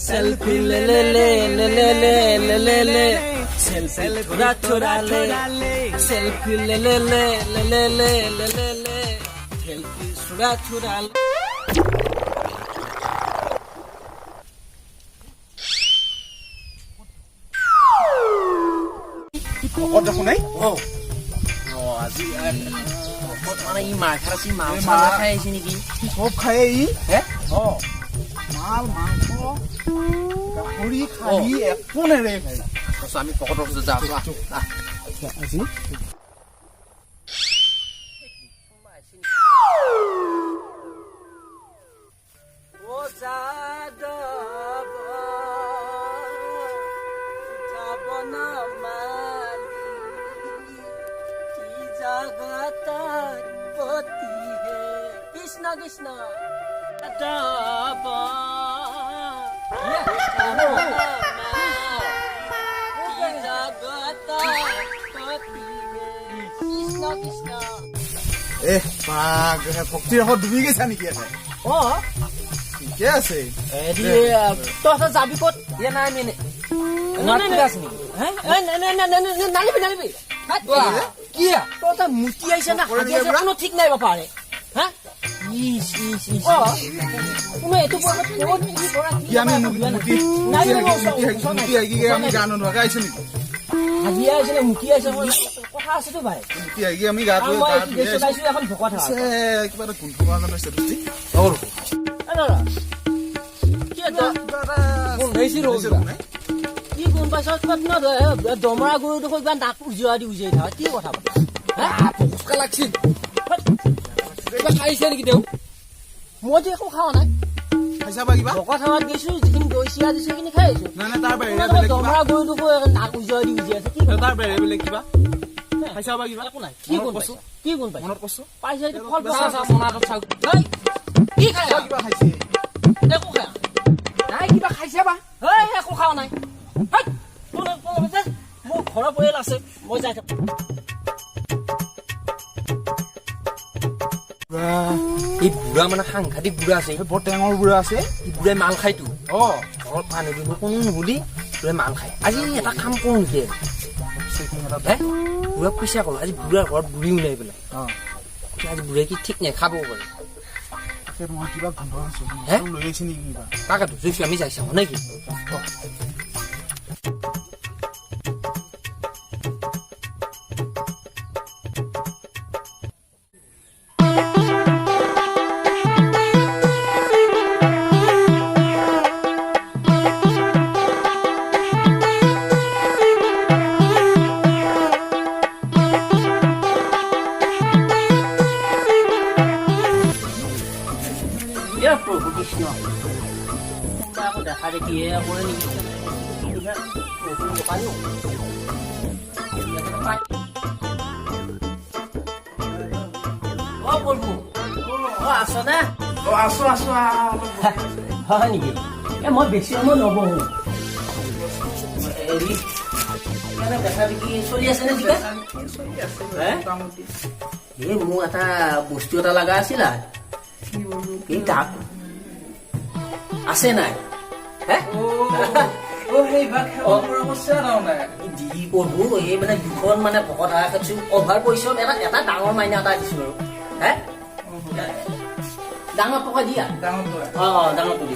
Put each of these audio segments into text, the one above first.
selfie ले ले ले ले ले ले ले ले ले सेल्फी थोड़ा थोड़ा ले सेल्फी ले ले ले ले ले ले ले ले ले सेल्फी थोड़ा थोड़ा और देखो नहीं আজি মানে ই মাৰ খাইছি মাংস খাই আহিছে নেকি সব খায় ই হে মাল মাংস গাহৰি খাই একো নেৰে ভাই আমি পকেটৰ ওচৰত যাওঁ আজি ও যাদব যাবনা মালি কি জগতৰ পতি হে কৃষ্ণ কৃষ্ণ যাদব ভক্তিৰ লগত ডুবি গৈছা নেকি ঠিকে আছে তহঁতৰ যাবি ক'ত ইয়ে নাই মেনে নালিবি নালিবি কি তহঁতৰ মুতি আহিছে না হাজি আহিছে কোনো ঠিক নাই পাৰে হা তুমি এইটো আমি গান নোধোৱাকে আহিছো নেকি হাজি আহিছে মুতি আহিছে কথা আছেতো ভাই আমি গা এখন ভকত কিবা এটা গোন্ধ কি গম পাইছ দমৰা গৰুটো কিবা নাক উজোৱা দি উজাই থাকা কি কথা পাতা লাগছিল খাইছে নেকি তেওঁ মই যে একো খোৱা নাই ভকত খাৱাত গৈছো যিখিনি দৈ চিৰা দিছো সেইখিনি খাই আহিছো দমৰা গৰুটো নাক উজোৱা দি উজাই আছে কি তাৰ বেলেগ বেলেগ কিবা একো নাই কি গুণ পাইছ কি গুণ পাইছ মনত কৈছো পাইছে ফল মনাটোত চাওক কি খাই কিবা খাইছে একো খাই নাই কিবা খাইছে বা একো খাওঁ নাই মোৰ ঘৰৰ পৰিয়াল আছে মই যাই থাকো এই বুঢ়া মানে সাংঘাতিক বুঢ়া আছে বৰ টেঙৰ বুঢ়া আছে এই বুঢ়াই মাল খায়তো ঘৰত পানী দিব কোনো নুসুধি বুঢ়াই মাল খায় আজি এটা কাম কৰো নেকি বুঢ়া পইচা কলো আজি বুঢ়াৰ ঘৰত বুঢ়ী ওলাই পেলাই আজি বুঢ়াই কি ঠিক নাই খাব পাৰে কিবা গোন্ধ লৈ আহিছে নেকি কিবা তাকেতো জুইছো আমি যাই চাওঁ নেকি প্ৰভু কৃষ্ণ আকৌ দেখা দেখি কৰে নেকি প্ৰভু আছ নে আছো আছো হয় নেকি মই বেছি সময় নবহো হেৰি দেখা দেখি চলি আছে নে এই মোৰ এটা বস্তু এটা লগা আছিলা এই ডাক আছে নাই প্ৰভু এই মানে দুখন মানে ভকত খাইছো অভাৰ পৰিশ্ৰম এটা ডাঙৰ মাইনা এটা দিছো বাৰু ডাঙৰ টকা দিয়া ডাঙৰটো দি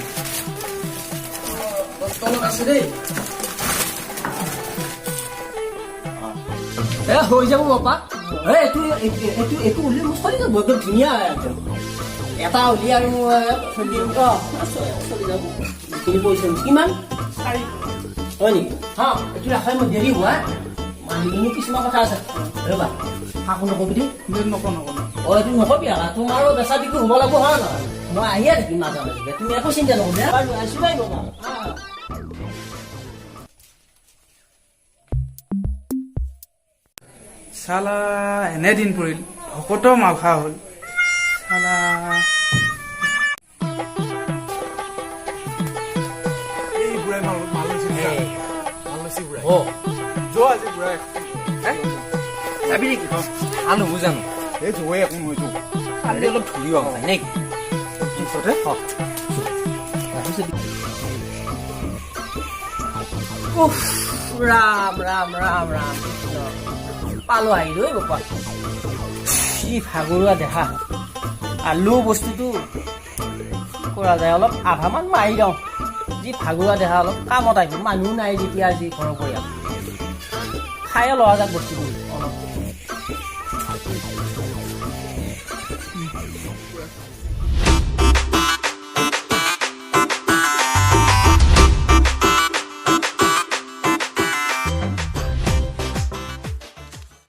আছে দেই হৈ যাব বাপা এইটো উলিয়াই মোৰ চলি যাব একদম ধুনীয়া এটা উলিয়াই আৰু চলি যাব যিখিনি পইচা কিমান হয় নেকি এইটো ৰাখাই মই দেৰি হোৱা মানুহখিনি কিছুমান কথা আছে ৰবা শাকো নকবি দেই এইটো নকবি তোমাৰো বেচা বিক্ৰী হ'ব লাগিব হয় নহয় মই আহিয়ে থাকিম মাজে মাজে তুমি একো চিন্তা নকৰিবা আছো নাই বাবা চালা এনে দিন পৰিল ভকত মাল খোৱা হ'ল চালা এই বুঢ়াই মাল লৈছে যাবি নেকি আনো বুজানো এই জয়ে একো নহয়তো কালি অলপ ধৰিব নেকি উফ, ৰাম ৰাম ৰাম ৰাম পালো আহিলো ঐ বাপা কি ভাগৰুৱা দেখা আলু বস্তুটো কৰা যায় অলপ আধামান মাৰি দিওঁ যি ভাগৰুৱা দেখা অলপ কামত আহিব মানুহ নাই যেতিয়া যি ঘৰৰ পৰিয়াল খায়ে লোৱা যাক বস্তুটো অলপ